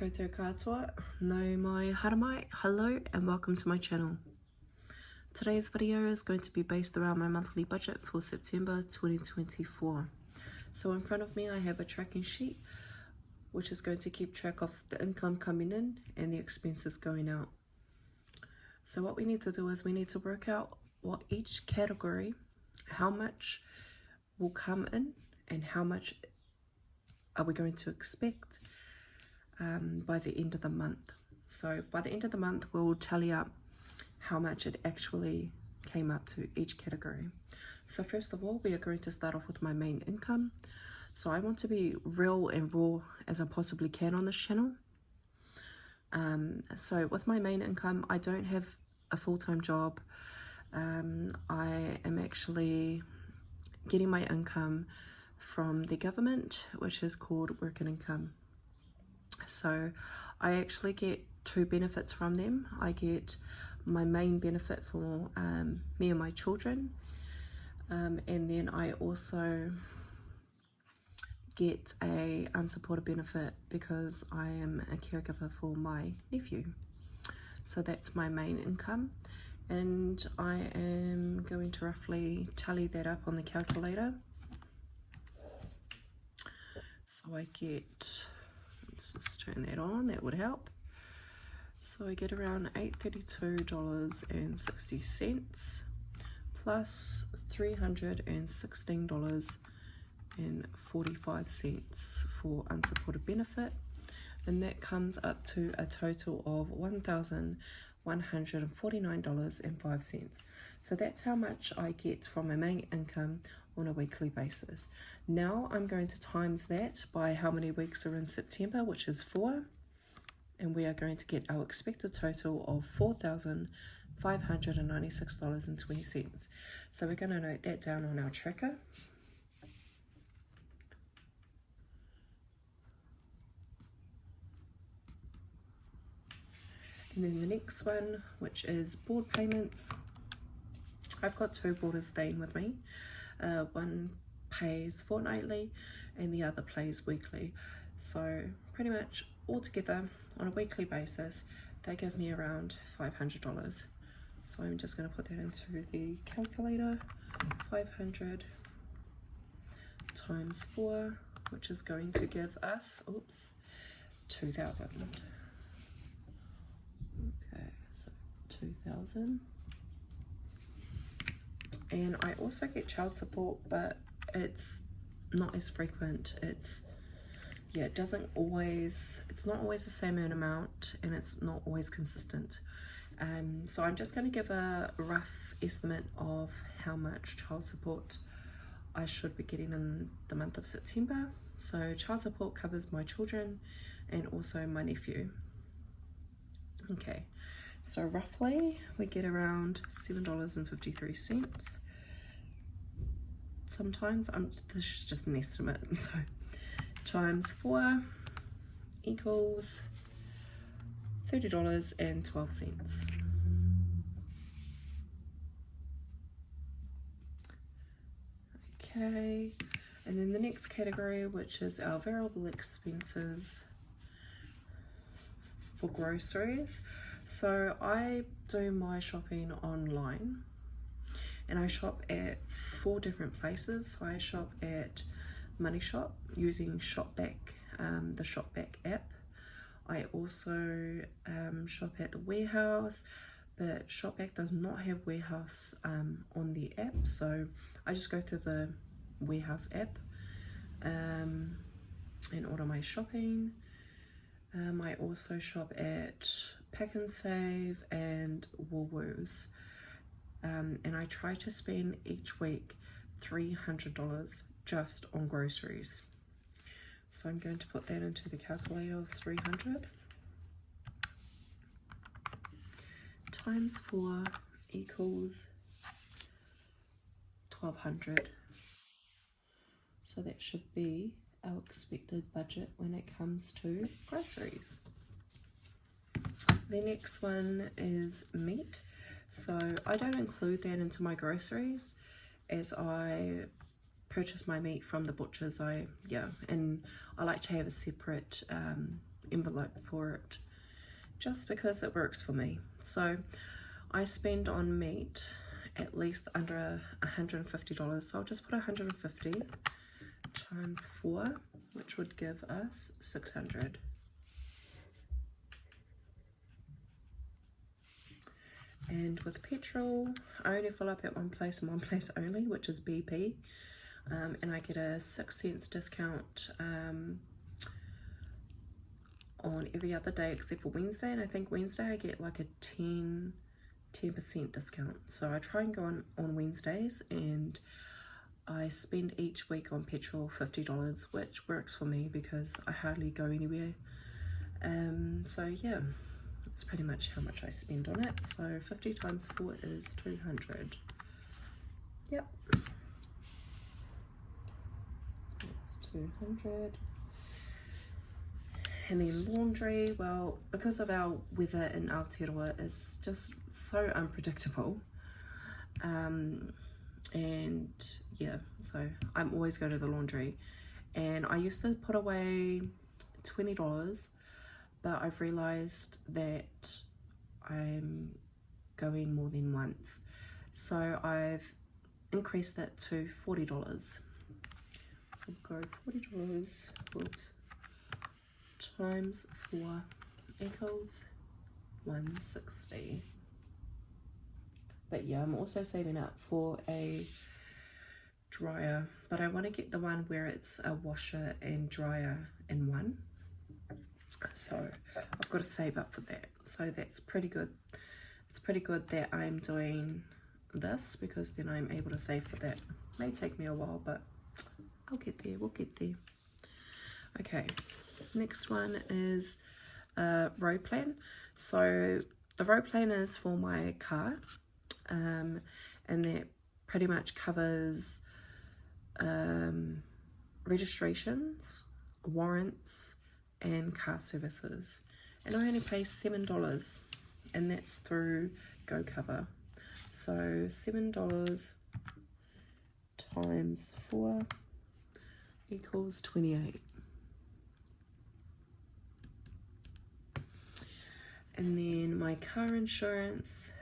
Koutou katoa, no mai haramai, hello and welcome to my channel. Today's video is going to be based around my monthly budget for September 2024. So in front of me I have a tracking sheet which is going to keep track of the income coming in and the expenses going out. So what we need to do is we need to work out what each category, how much will come in and how much are we going to expect by the end of the month. So by the end of the month we'll tally up how much it actually came up to each category. So first of all, we are going to start off with my main income. So I want to be real and raw as I possibly can on this channel. So with my main income, I don't have a full-time job. I am actually getting my income from the government, which is called working income. So I actually get two benefits from them. I get my main benefit for me and my children, and then I also get a unsupported benefit because I am a caregiver for my nephew. So that's my main income, and I am going to roughly tally that up on the calculator. So I get, let's just turn that on, that would help. So I get around $832.60 plus $316.45 for unsupported benefit, and that comes up to a total of $1,149.05. So that's how much I get from my main income on a weekly basis. Now I'm going to times that by how many weeks are in September, which is 4, and we are going to get our expected total of $4,596.20. So we're going to note that down on our tracker. And then the next one, which is board payments. I've got two boarders staying with me. One pays fortnightly and the other pays weekly. So pretty much altogether on a weekly basis, they give me around $500. So I'm just going to put that into the calculator. 500 times 4, which is going to give us, 2,000. Okay, so 2,000. And I also get child support, but it's not as frequent. It's not always the same amount, and it's not always consistent. So I'm just going to give a rough estimate of how much child support I should be getting in the month of September. So child support covers my children and also my nephew. Okay, so roughly we get around $7.53. Sometimes this is just an estimate, so times 4 equals $30.12. Okay, and then the next category, which is our variable expenses for groceries. So I do my shopping online, and I shop at 4 different places. So I shop at Money Shop using Shopback, the Shopback app. I also shop at the warehouse, but Shopback does not have warehouse on the app, so I just go through the warehouse app and order my shopping. I also shop at Pack and Save and Woolworths, and I try to spend each week $300 just on groceries. So I'm going to put that into the calculator of 300 times 4 equals 1,200. So that should be our expected budget when it comes to groceries. The next one is meat. So I don't include that into my groceries as I purchase my meat from the butchers. And I like to have a separate envelope for it, just because it works for me. So I spend on meat at least under $150, so I'll just put 150 times 4, which would give us 600. And with petrol, I only fill up at one place and one place only, which is BP, and I get a 6 cents discount on every other day except for Wednesday, and I think Wednesday I get like a 10% discount. So I try and go on Wednesdays, and I spend each week on petrol $50, which works for me because I hardly go anywhere. So yeah, that's pretty much how much I spend on it. So 50 times 4 is 200. Yep, that's 200. And then laundry, well, because of our weather in Aotearoa is just so unpredictable, and yeah, so I'm always going to the laundry, and I used to put away $20, but I've realized that I'm going more than once, so I've increased that to $40. So go $40, whoops, times 4 equals 160. But yeah, I'm also saving up for a dryer, but I want to get the one where it's a washer and dryer in one, so I've got to save up for that. So that's pretty good. It's pretty good that I'm doing this, because then I'm able to save for that. May take me a while, but I'll get there. We'll get there. Okay, next one is a road plan. So the road plan is for my car, and that pretty much covers registrations, warrants, and car services. And I only pay $7, and that's through GoCover. So $7 times 4 equals 28. And then my car insurance,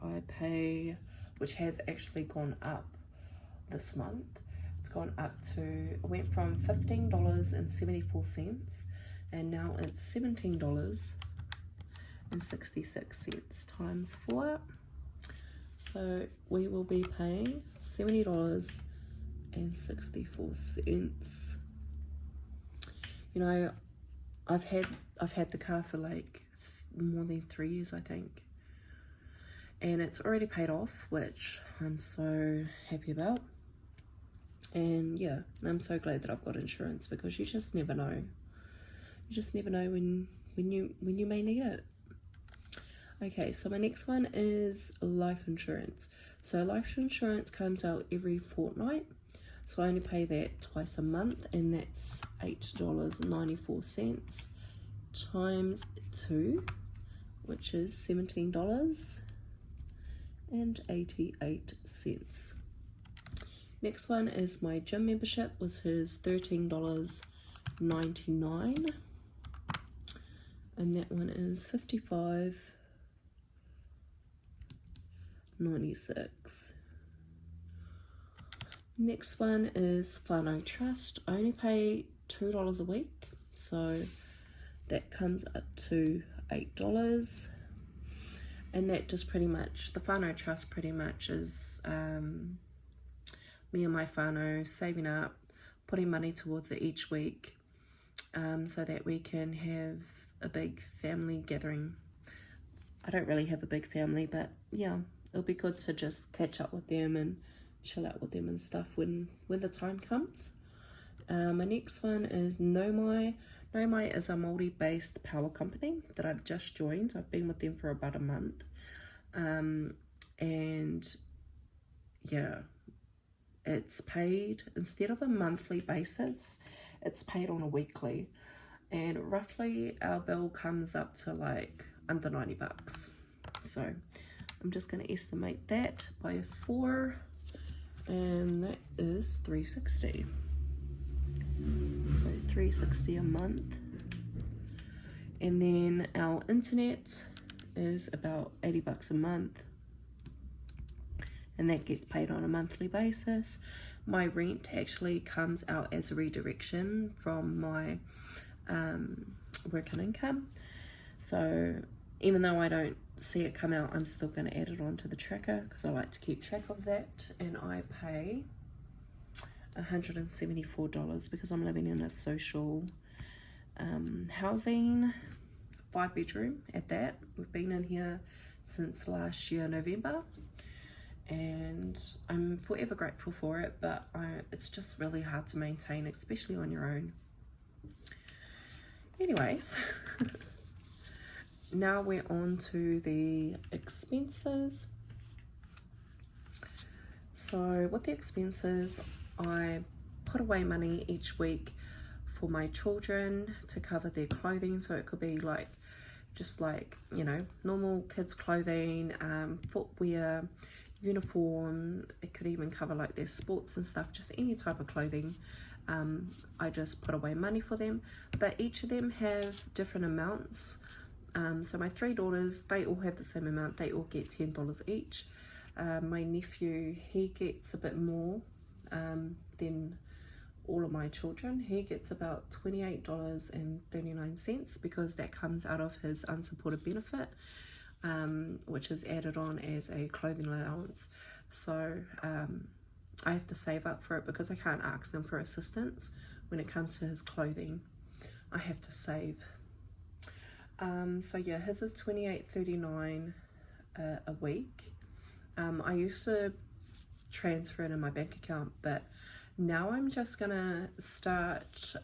I pay, which has actually gone up this month. It's gone up to, it went from $15.74, and now it's $17.66 times 4. So we will be paying $70.64. You know, I've had the car for like more than 3 years, I think, and it's already paid off, which I'm so happy about. And yeah, I'm so glad that I've got insurance, because you just never know. You just never know when you may need it. Okay, so my next one is life insurance. So life insurance comes out every fortnight, so I only pay that twice a month, and that's $8.94 times 2, which is $17.88. Next one is my gym membership, which is $13.99, and that one is $55.96. Next one is whānau trust. I only pay $2 a week, so that comes up to $8. And that just pretty much, the whānau trust pretty much is me and my whānau saving up, putting money towards it each week, so that we can have a big family gathering. I don't really have a big family, but yeah, it'll be good to just catch up with them and chill out with them and stuff when the time comes. My next one is Nomai. Nomai is a Māori-based power company that I've just joined. I've been with them for about a month. And yeah, it's paid, instead of a monthly basis, it's paid on a weekly. And roughly our bill comes up to like under $90. So I'm just going to estimate that by 4, and that is $360. So $360 a month And then our internet is about 80 bucks a month, and that gets paid on a monthly basis. My rent actually comes out as a redirection from my work and income. So even though I don't see it come out, I'm still going to add it onto the tracker because I like to keep track of that. And I pay $174 because I'm living in a social housing, 5-bedroom at that. We've been in here since last year November, and I'm forever grateful for it, but it's just really hard to maintain, especially on your own. Anyways, now we're on to the expenses. So with the expenses, I put away money each week for my children to cover their clothing. So it could be like, just like, you know, normal kids clothing, footwear, uniform. It could even cover like their sports and stuff, just any type of clothing. I just put away money for them, but each of them have different amounts. So my 3 daughters, they all have the same amount. They all get $10 each. My nephew, he gets a bit more than all of my children. He gets about $28.39 because that comes out of his unsupported benefit, which is added on as a clothing allowance. So I have to save up for it because I can't ask them for assistance when it comes to his clothing. I have to save. So yeah, his is $28.39 a week. I used to transfer it in my bank account, but now I'm just gonna start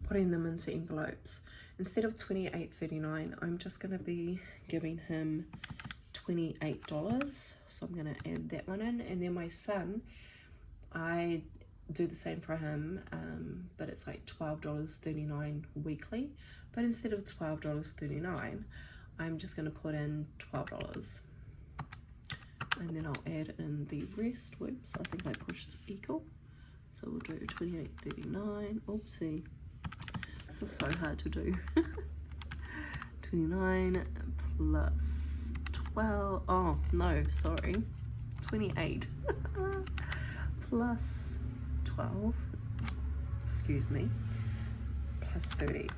putting them into envelopes. Instead of $28.39, I'm just gonna be giving him $28. So I'm gonna add that one in. And then my son, I do the same for him, but it's like $12.39 weekly. But instead of $12.39, I'm just gonna put in $12. And then I'll add in the rest. Whoops, I think I pushed equal. So we'll do $28.39. Oopsie. This is so hard to do. 29 plus 12. Oh, no, sorry. 28 plus 12. Excuse me. Plus 30.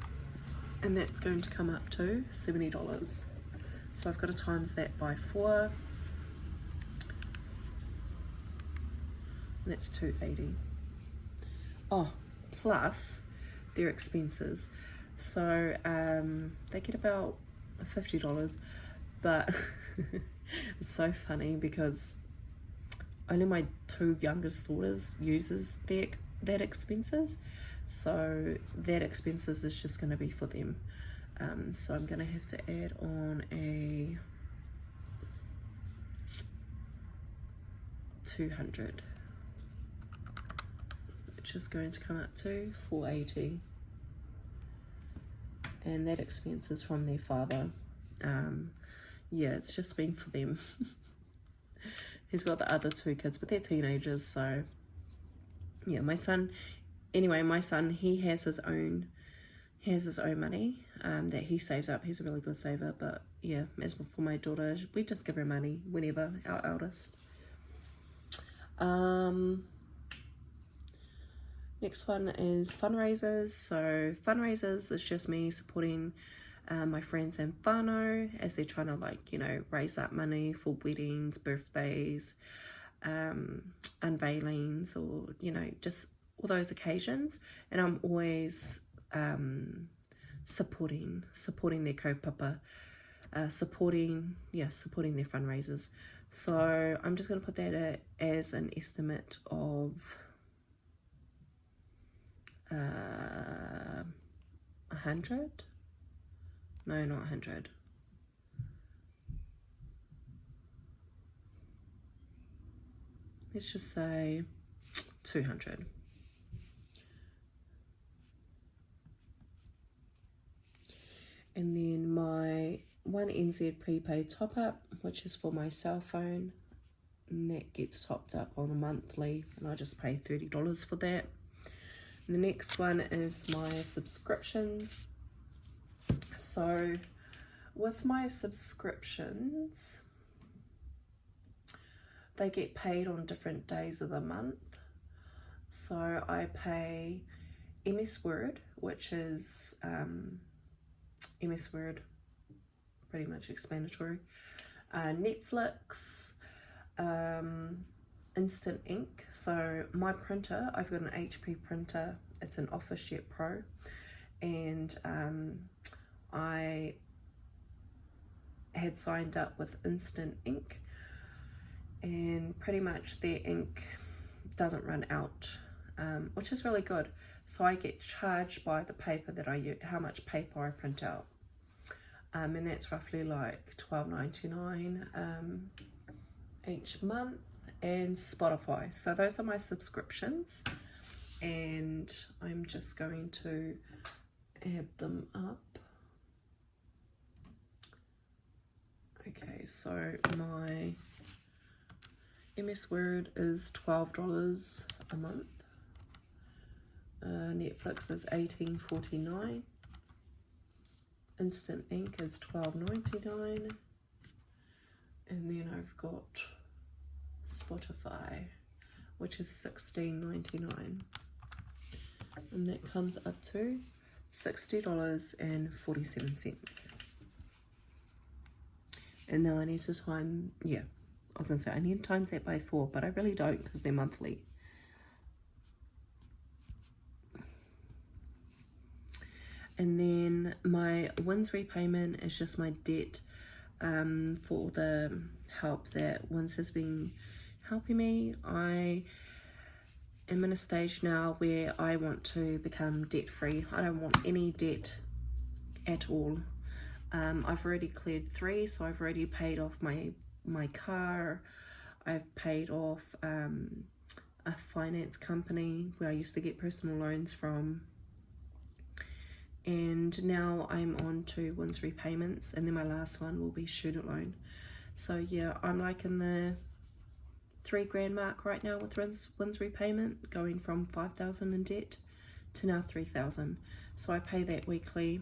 And that's going to come up to $70. So I've got to times that by 4. That's $280. Oh, plus their expenses. So they get about $50, but it's so funny because only my 2 youngest daughters uses that expenses. So that expenses is just going to be for them. So I'm going to have to add on a 200. Which is going to come up to $480, and that expense is from their father. Yeah, it's just been for them. He's got the other 2 kids, but they're teenagers, so yeah. My son, anyway, he has his own money that he saves up. He's a really good saver. But yeah, as for my daughter, we just give her money whenever, our eldest. Next one is fundraisers. So fundraisers is just me supporting my friends and whānau as they're trying to, like, you know, raise up money for weddings, birthdays, unveilings, or, you know, just all those occasions. And I'm always supporting their kaupapa, supporting their fundraisers. So I'm just going to put that as an estimate of 100. No, not 100. Let's just say 200. And then my 1NZ prepaid top up, which is for my cell phone, and that gets topped up on a monthly, and I just pay $30 for that. The next one is my subscriptions. So with my subscriptions, they get paid on different days of the month. So I pay MS Word, which is MS Word, pretty much explanatory. Netflix, Instant Ink. So my printer, I've got an HP printer. It's an OfficeJet Pro, and I had signed up with Instant Ink, and pretty much their ink doesn't run out, which is really good. So I get charged by the paper that I use, how much paper I print out, and that's roughly like $12.99 each month. And Spotify. So those are my subscriptions, and I'm just going to add them up. Okay, so my MS Word is $12 a month. Netflix is $18.49. Instant Ink is $12.99. And then I've got Spotify, which is $16.99. And that comes up to $60.47. And now I need to I was going to say I need to times that by 4, but I really don't because they're monthly. And then my wins repayment is just my debt for the help that Wins has been helping me. I am in a stage now where I want to become debt free. I don't want any debt at all. I've already cleared 3, so I've already paid off my car. I've paid off a finance company where I used to get personal loans from, and now I'm on to Wins repayments, and then my last one will be student loan. So yeah, I'm like in the $3,000 mark right now with Wins repayment, going from $5,000 in debt to now $3,000. So I pay that weekly,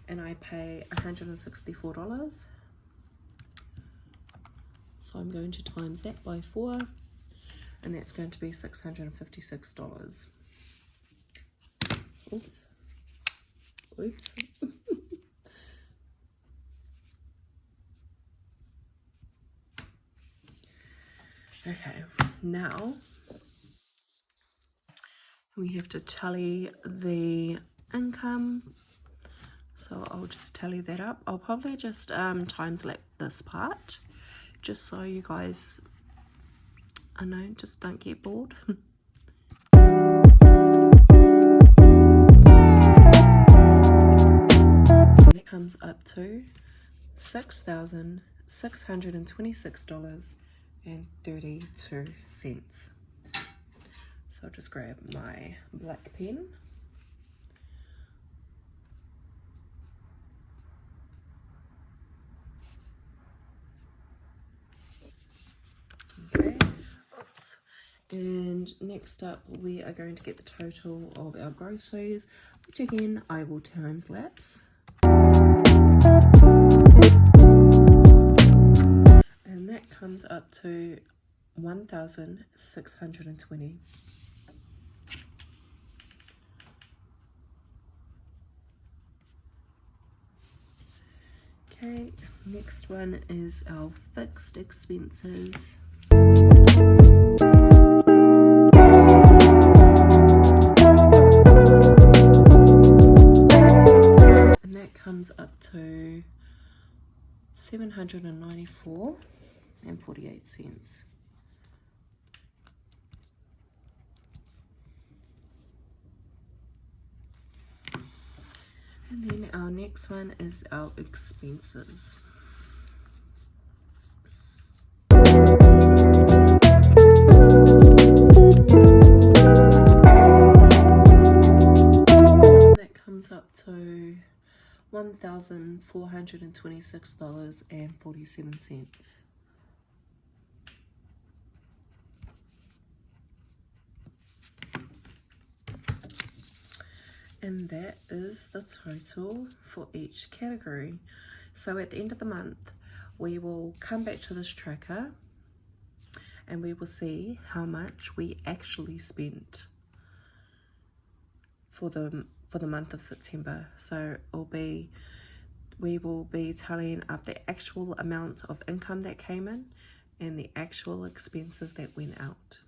and I pay $164. So I'm going to times that by 4, and that's going to be $656. Oops. Okay, now we have to tally the income. So I'll just tally that up. I'll probably just times lap this part, just so you guys, I know, just don't get bored. It comes up to $6,626.32. So I'll just grab my black pen. Okay, oops. And next up we are going to get the total of our groceries, which again I will times lapse. And that comes up to 1,620. Okay, next one is our fixed expenses. And that comes up to $794.48. And then our next one is our expenses. That comes up to $1,426.47. And that is the total for each category. So at the end of the month, we will come back to this tracker and we will see how much we actually spent for the month of September. So we will be tallying up the actual amount of income that came in and the actual expenses that went out.